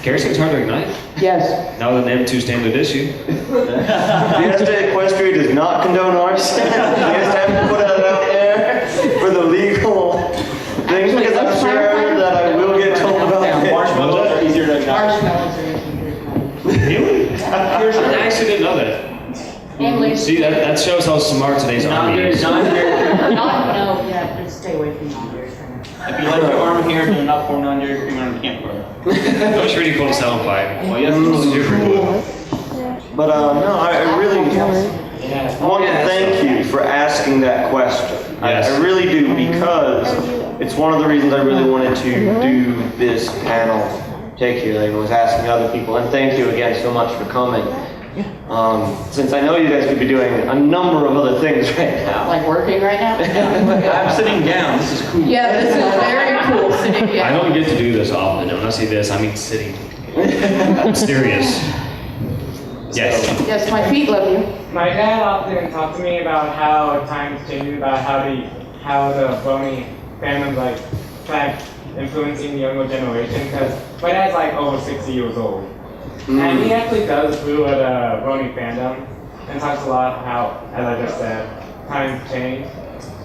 Kerosene's hard to ignite? Yes. Now with an M2 standard issue. Fiesta Equestria does not condone arson. We just have to put it out there for the legal things because I'm sure that I will get told about it. Marshmallows are easier to ignite. Marshmallows are easier to ignite. Really? I actually didn't know that. See, that shows how smart today's army is. No, yeah, just stay away from non-dairy. If you let your arm here, do not pour non-dairy cream on the campfire. That was really cool to set on fire. Well, yes, it's super cool. But no, I really want to thank you for asking that question. Yes. I really do because it's one of the reasons I really wanted to do this panel particularly was asking other people. And thank you again so much for coming. Since I know you guys could be doing a number of other things right now. Like working right now? I'm sitting down. This is cool. Yeah, this is very cool sitting down. I don't get to do this often. And when I say this, I mean sitting. I'm serious. Yes. Yes, my feet love you. My dad often talks to me about how times change, about how the Brony fandom like influencing the younger generation. Because my dad's like over 60 years old. And he actually does grew at a Brony fandom and talks a lot how, as I just said, times change.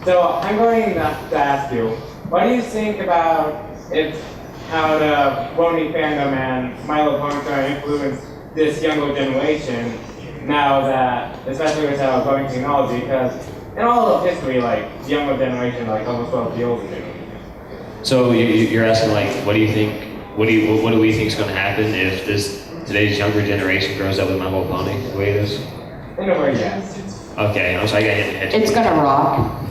So I'm going to ask you, what do you think about how the Brony fandom and My Little Pony are going to influence this younger generation now that, especially with our growing technology, because in all of history, like, the younger generation, like, almost 12 years ago. So you're asking, like, what do you think, what do we think is going to happen if today's younger generation grows up with My Little Pony the way it is? In a way, yes. Okay, I'm sorry, I got hit in the head. It's gonna rock.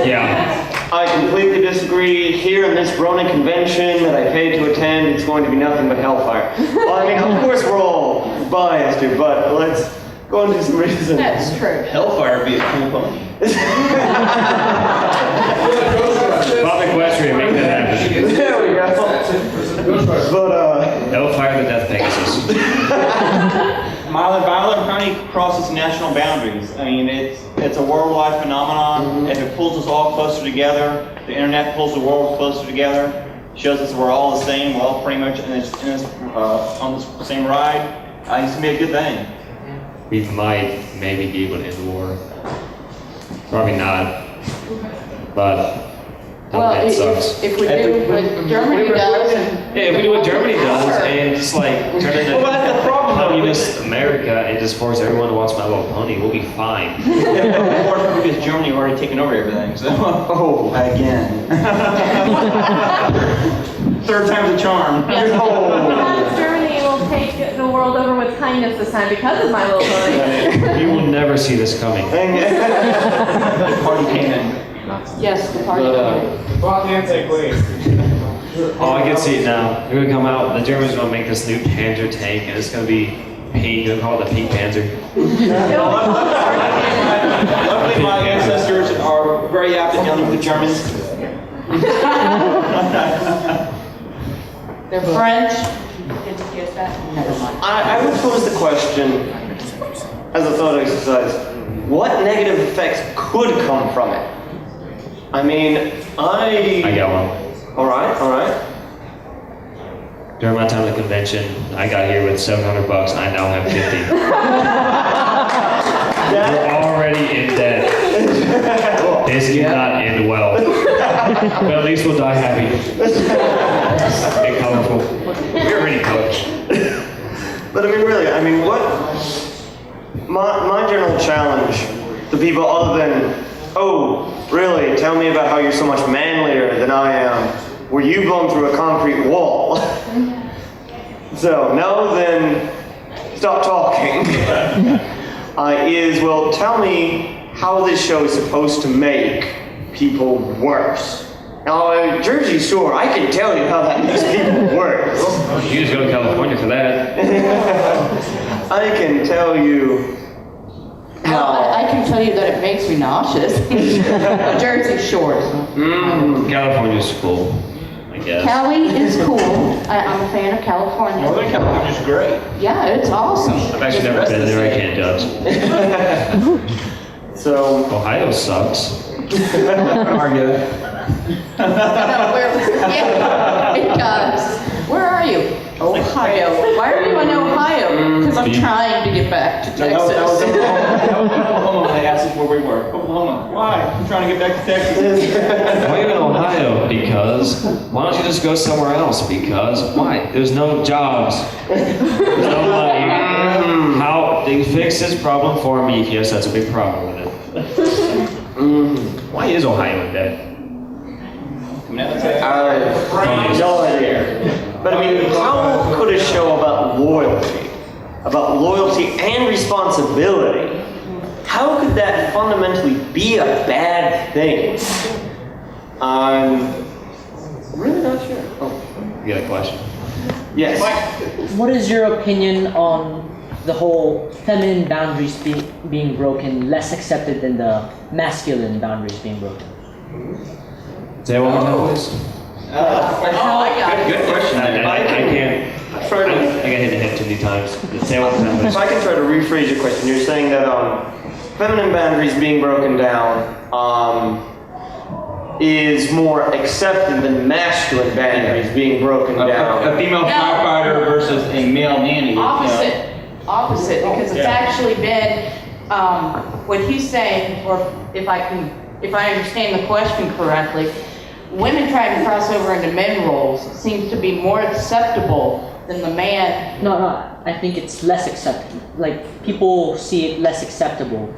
Yeah. I completely disagree. Here in this Brony convention that I paid to attend, it's going to be nothing but hellfire. Well, I mean, of course we're all biased here, but let's go into some reasons. That's true. Hellfire would be a cool pony. Bob Equestria, make that happen. There we go. But Hellfire the Death Pegasus. Manly Brony crosses national boundaries. I mean, it's a worldwide phenomenon. If it pulls us all closer together, the internet pulls the world closer together, shows us we're all the same, we're all pretty much on this same ride. It's gonna be a good thing. We might maybe be able to end the war. Probably not. But Well, that sucks. if we do what Germany does, Yeah, if we do what Germany does and just like turn it into Well, that's the problem, though. communist America and just force everyone to watch My Little Pony, we'll be fine. Or because Germany already taken over everything, so. Oh, again. Third time's a charm. Perhaps Germany will take the world over with kindness this time because of My Little Pony. You will never see this coming. The party came in. yes, the party. Well, answer, please. Oh, I can see it now. They're gonna come out. The Germans are gonna make this new Panzer tank, and it's gonna be pink. They'll call it the Pink Panzer. Luckily, my ancestors are very apt at dealing with the Germans. They're French. Did you get that? Never mind. I would pose the question as a thought exercise: what negative effects could come from it? I mean, I got one. All right. During my time at the convention, I got here with $700 and I now have 50. We're already in debt. This cannot end well. But at least we'll die happy. And colorful. We're already colorful. But I mean, really, what my general challenge to people other than, oh, really, tell me about how you're so much manlier than I am, were you blown through a concrete wall? So, no, then stop talking. Well, tell me how this show is supposed to make people worse. Now, Jersey Shore, I can tell you how that makes people worse. You just go to California for that. I can tell you how. I can tell you that it makes me nauseous. Jersey Shores. California's cool, I guess. Cali is cool. I'm a fan of California. Northern California's great. Yeah, it's awesome. I've actually never been there, I can't judge. So, Ohio sucks. Argue. Yeah, it does. Where are you? Ohio. Why are you in Ohio? Because I'm trying to get back to Texas. That was Oklahoma. They asked us where we were. Oklahoma. Why? I'm trying to get back to Texas. Why are you in Ohio? Because. Why don't you just go somewhere else? Because. Why? There's no jobs. There's no money. How? They fix this problem for me. Yes, that's a big problem with it. Why is Ohio in debt? no idea. But I mean, how could a show about loyalty and responsibility, how could that fundamentally be a bad thing? I'm really not sure. Oh. You got a question? Yes. What is your opinion on the whole feminine boundaries being broken, less accepted than the masculine boundaries being broken? Say one more time, please. Good question. I can't. I got hit in the head too many times. Say one more time, please. If I can try to rephrase your question, you're saying that feminine boundaries being broken down is more accepted than masculine boundaries being broken down. A female firefighter versus a male nanny. Opposite, because it's actually been what he's saying, or if I understand the question correctly, women trying to cross over into men roles seems to be more acceptable than the man. No, I think it's less acceptable. Like, people see it less acceptable.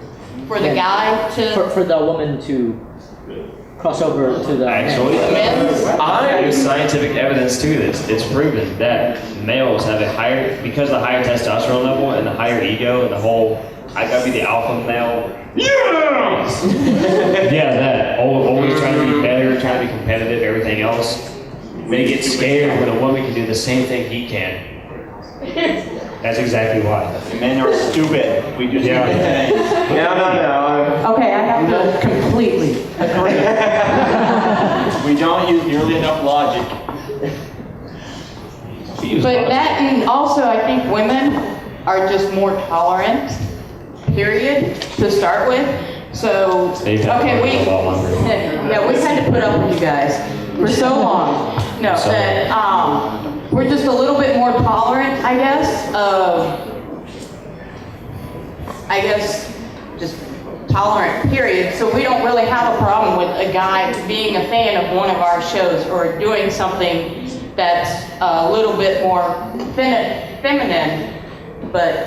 For the guy to... For the woman to cross over to the Actually, there's scientific evidence to this. It's proven that males have a higher, because of the higher testosterone level and the higher ego and the whole, I gotta be the alpha male. Yeah! Yeah, that. Always trying to be better, trying to be competitive, everything else. They get scared when a woman can do the same thing he can. That's exactly why. Men are stupid. We just No. Okay, I have to completely agree. We don't use nearly enough logic. But that, and also I think women are just more tolerant, period, to start with. So, okay, we had to put up with you guys for so long. No, that we're just a little bit more tolerant, I guess, just tolerant, period. So we don't really have a problem with a guy being a fan of one of our shows or doing something that's a little bit more feminine, but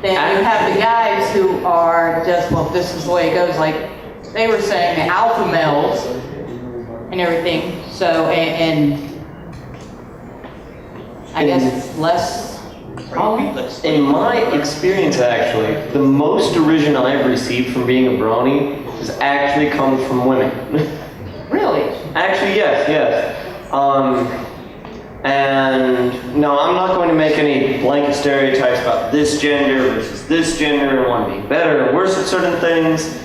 then you have the guys who are just, well, this is the way it goes, like they were saying, the alpha males and everything. So, and I guess it's less. In my experience, actually, the most derision I've received from being a brony has actually come from women. Really? Actually, yes. And no, I'm not going to make any blanket stereotypes about this gender versus this gender and one being better or worse at certain things.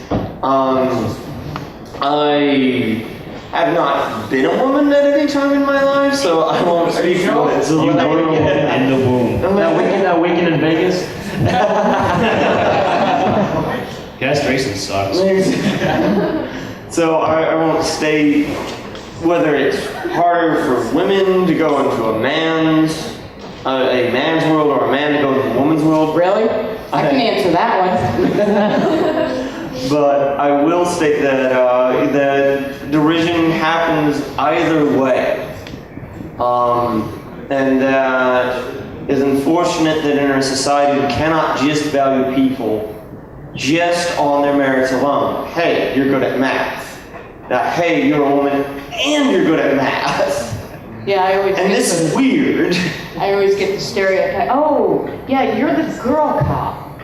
I have not been a woman at any time in my life, so I won't speak for it. You were a woman in the womb. That weekend in Vegas? Castration sucks. So I won't state whether it's harder for women to go into a man's world or a man to go into a woman's world. Really? I can answer that one. But I will state that that derision happens either way, and that is unfortunate that in our society we cannot just value people just on their merits alone. Hey, you're good at math. Now, hey, you're a woman and you're good at math. Yeah, I always. And this is weird. I always get the stereotype. Oh, yeah, you're the girl cop.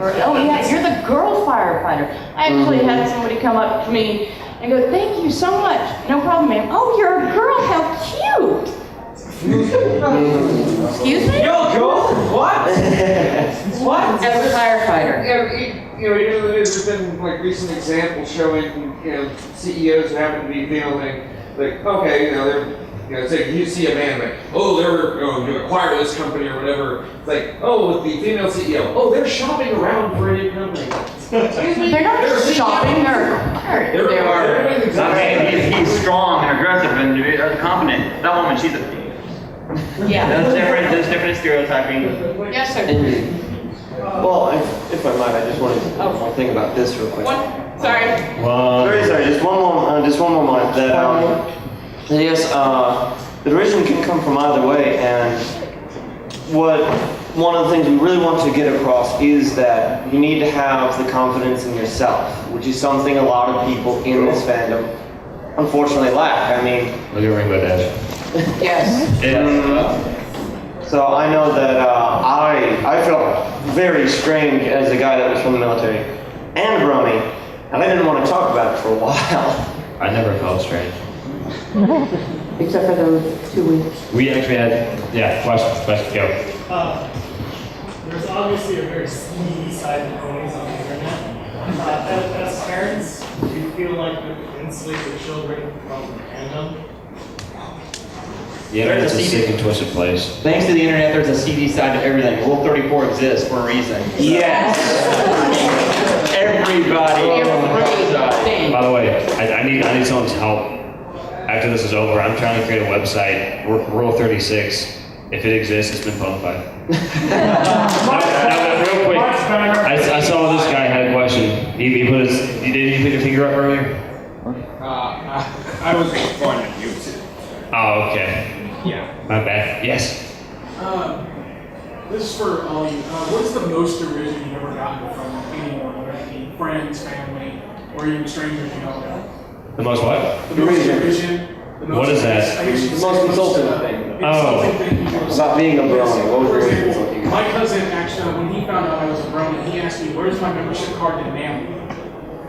Or, oh, yeah, you're the girl firefighter. I actually had somebody come up to me and go, "Thank you so much. No problem, ma'am. Oh, you're a girl. How cute." Excuse me? Yo, girl, what? What? As a firefighter. There's been like recent examples showing, CEOs who happen to be female, like, okay, say you see a man like, oh, they're going to acquire this company or whatever. It's like, oh, with the female CEO, oh, they're shopping around for a new company. They're not just shopping, they're He's strong and aggressive and confident. That woman, she's a Yeah. There's different stereotyping. Yes, sir. Well, if I might, I just wanted to think about this real quick. Sorry. Very sorry. Just one more moment. That yes, the division can come from either way, and one of the things we really want to get across is that you need to have the confidence in yourself, which is something a lot of people in this fandom unfortunately lack. I mean, look at Rainbow Dash. Yes. So I know that I felt very strange as a guy that was from the military and a brony, and I didn't want to talk about it for a while. I never felt strange. Except for those 2 weeks. We actually had, questions, go. There's obviously a very seedy side to ponies on the internet. As parents, do you feel like you insulate your children from fandom? The internet's a sick and twisted place. Thanks to the internet, there's a CD side to everything. Rule 34 exists for a reason. Yes. Everybody. By the way, I need someone's help. After this is over, I'm trying to create a website. Rule 36. If it exists, it's been ponified. Now, real quick, I saw this guy had a question. Did you put your finger up earlier? I was born on YouTube. Oh, okay. Yeah. My bad. Yes. This is for all you. What is the most derision you've ever gotten from anyone, whether it be friends, family, or even strangers you don't know? The most what? The most derision. What is that? The most insulting thing. Insulting thing you do. About being a brony. What was For the example, insulting? my cousin actually, when he found out I was a brony, he asked me, "Where's my membership card to Manly?"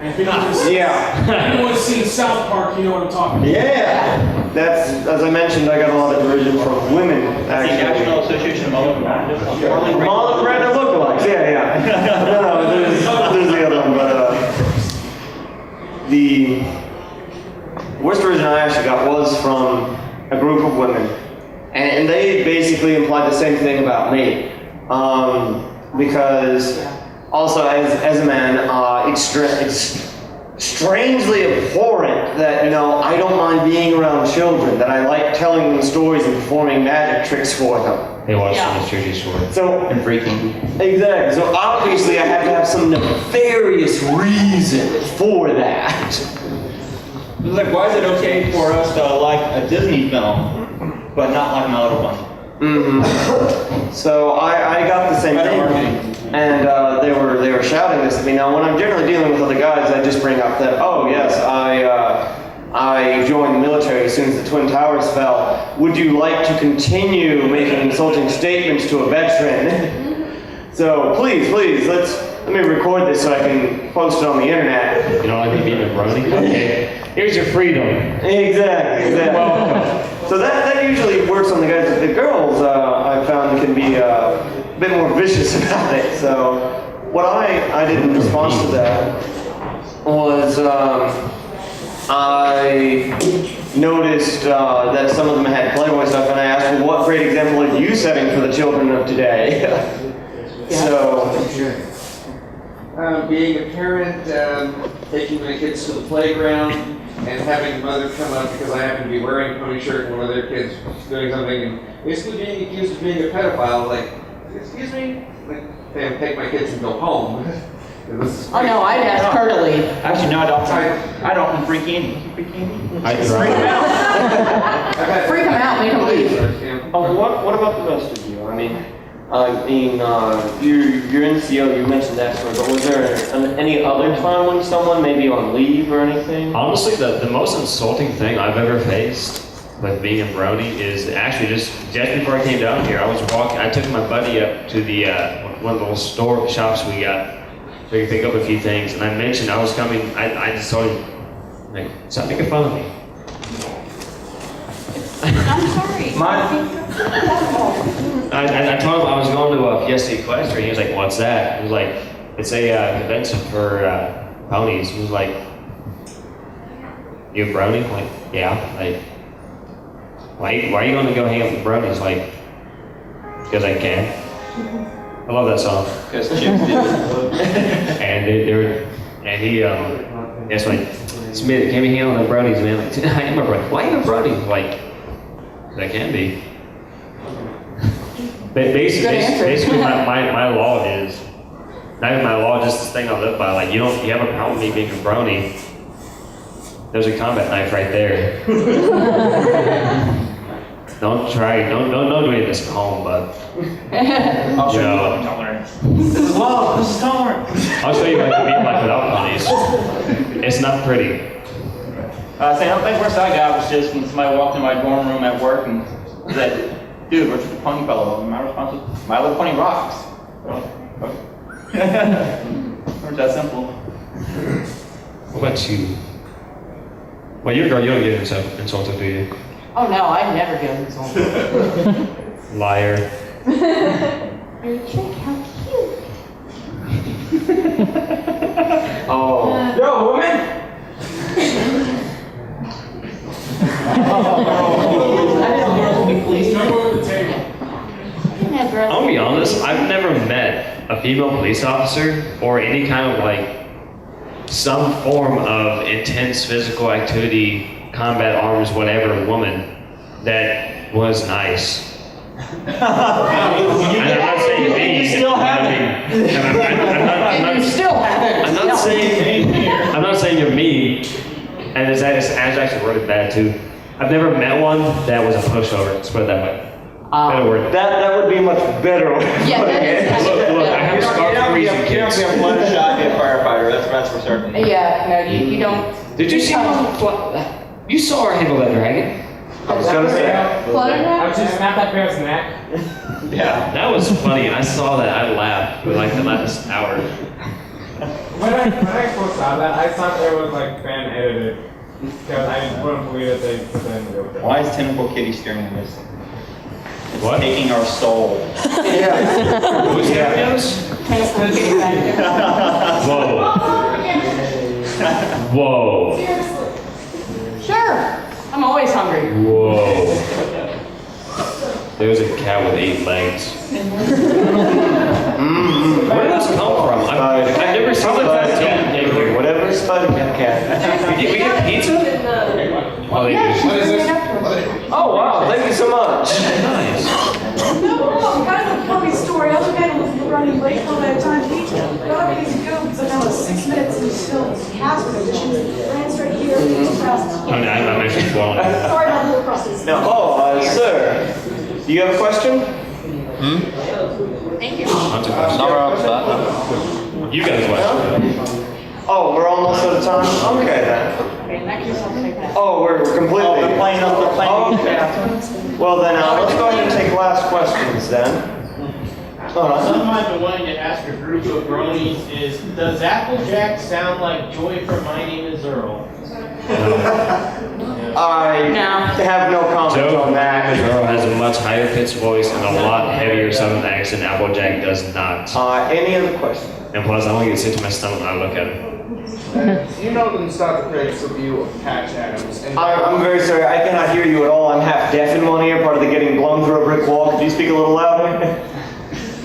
And if anyone's seen South Park, you know what I'm talking about. Yeah, that's, as I mentioned, I got a lot of derision from women, actually. The National Association of Marlon Brando lookalikes, yeah. No, there's the other one, but the worst derision I actually got was from a group of women, and they basically implied the same thing about me, because also as a man, it's strangely abhorrent that, I don't mind being around children, that I like telling them stories and performing magic tricks for them. They watch the Churchy Story. And freaking. Exactly. So obviously I have to have some nefarious reason for that. Like, why is it okay for us to like a Disney film, but not like my little one? So I got the same thing, and they were shouting this at me. Now, when I'm generally dealing with other guys, I just bring up that, oh yes, I joined the military as soon as the Twin Towers fell. Would you like to continue making insulting statements to a veteran? So please, let me record this so I can post it on the internet. You don't like me being a brony? Okay. Here's your freedom. Exactly. Welcome. So that usually works on the guys. The girls, I found, can be a bit more vicious about it. So what I did in response to that was I noticed that some of them had Playboy stuff, and I asked, well, what great example are you setting for the children of today? Being a parent, taking my kids to the playground, and having a mother come up because I happen to be wearing a pony shirt and one of their kids doing something, and basically being accused of being a pedophile. Like, excuse me? Like, they take my kids and go home. Oh, no, I'd ask her to leave. Actually, no, I don't free candy. Free candy? I Freak them out. Freak them out, make them leave. Oh, what about the rest of you? I mean, you're in CO, you mentioned that story, but was there any other time when someone maybe on leave or anything? Honestly, the most insulting thing I've ever faced with being a brony is actually just before I came down here, I took my buddy up to the one of the little shops we got so we could pick up a few things, and I mentioned I was coming. I just told him, like, stop making fun of me. I'm sorry. I told him I was going to Fiesta Equestria. He was like, "What's that?" He was like, "It's a convention for ponies." He was like, "You a brony?" I'm like, "Yeah." Like, why are you going to go hang out with bronies? Like, because I can. I love that song. Because chicks did. And he it's like, Smith, can we hang out with the bronies, man? Like, I am a brony. Why are you a brony? Like, because I can be. But basically my law is, not even my law, just this thing I live by. Like, you have a problem with me being a brony, there's a combat knife right there. Don't do any of this at home, but I'll show you love and tolerance. This is love. This is tolerance. I'll show you what it can be like without ponies. It's not pretty. I don't think worst I got was just when somebody walked in my dorm room at work and said, "Dude, where's the pony fellow?" And my response was, "My little pony rocks." It's that simple. What about you? Well, you're a girl, you don't get insulted, do you? Oh, no, I'd never get insulted. Liar. You're a chick, how cute. Oh. Yo, woman! I'll be honest, I've never met a female police officer or any kind of some form of intense physical activity, combat arms, whatever, woman that was nice. And I'm not saying me. You still haven't. I'm not saying you're me, and it's actually really bad too. I've never met one that was a pushover. Let's put it that way. Better word. That would be a much better way. Yeah, that is. Look, I have a scar for reason, You don't kids. be a blood shot, be a firefighter. That's for certain. Yeah, no, you don't. Did you see you saw her handle that dragon? I was gonna say. I would just snap that bear's neck. Yeah, that was funny. I saw that. I laughed for like the last hour. When I first saw that, I thought it was fan edited. Because I wouldn't believe that they put that in the real thing. Why is Tentacle Kitty staring at us? It's What? taking our soul. Yeah. Who's that? Whoa. Whoa. Sure. I'm always hungry. Whoa. There's a cat with 8 legs. Where did this come from? I've never seen a cat in here. Whatever Spider Cat. We get pizza? Oh, they do. Oh wow, thank you so much. Nice. No, kind of a funny story. I was kind of running late for that time to eat. Got everything to go because I know 6 minutes and still has position. Ran straight here. I'm actually swallowing. Sorry about the crosses. Now, sir, do you have a question? Thank you. That's a question. You got a question. Oh, we're almost out of time? Okay then. Okay, in that case, I'll take that. Oh, we're completely. Oh, they're playing up. Okay. Well then, let's go ahead and take last questions then. Something I've been wanting to ask a group of bronies is, does Applejack sound like Joy from My Name is Earl? I have no comment on that. Earl has a much higher pitched voice and a lot heavier southern accent. Applejack does not. Any other questions? And plus, I want to get sick to my stomach when I look at it. You know the Dr. Craig's review of Patch Adams. And I'm very sorry, I cannot hear you at all. I'm half deaf in one ear, part of the getting blown through a brick wall. Could you speak a little louder?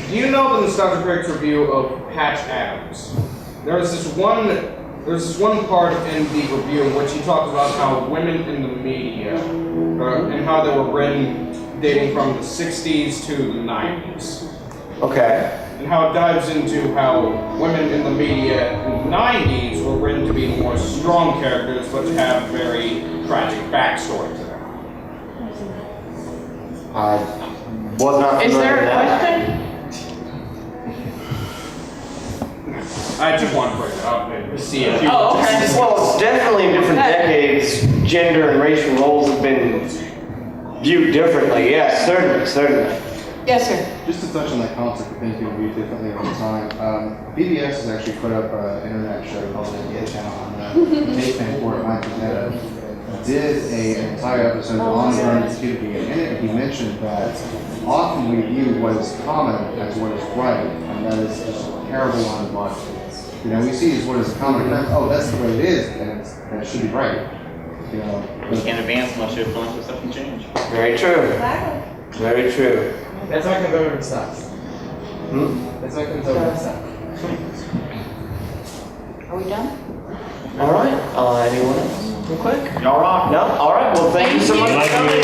Do you know the Dr. Craig's review of Patch Adams? There's this one part in the review in which he talks about how women in the media and how they were written dating from the 60s to the 90s. Okay. And how it dives into how women in the media in the 90s were written to be more strong characters, but have very tragic backstory to them. I was not Is familiar there with a that. question? I just want to bring it up and see if you. Oh, okay. Well, definitely in different decades, gender and racial roles have been viewed differently. Yes, certainly. Yes, sir. Just to touch on that concept of things being viewed differently over time, PBS has actually put up an internet show called the Idea Channel on Dave Fancourt, Mike Panetta, did an entire episode on the Brony community, and in it he mentioned that often we view what is common as what is right, and that is just a terrible line of logic. You know, we see as what is a common occurrence, oh, that's the way it is, and it should be right. You know, You can't advance unless you influence with something change. Very true. Exactly. Very true. That's why conservative sucks. That's why conservative sucks. Are we done? All right. Anyone else? Real quick. Y'all rock. No. All right. Well, thank you so much for coming.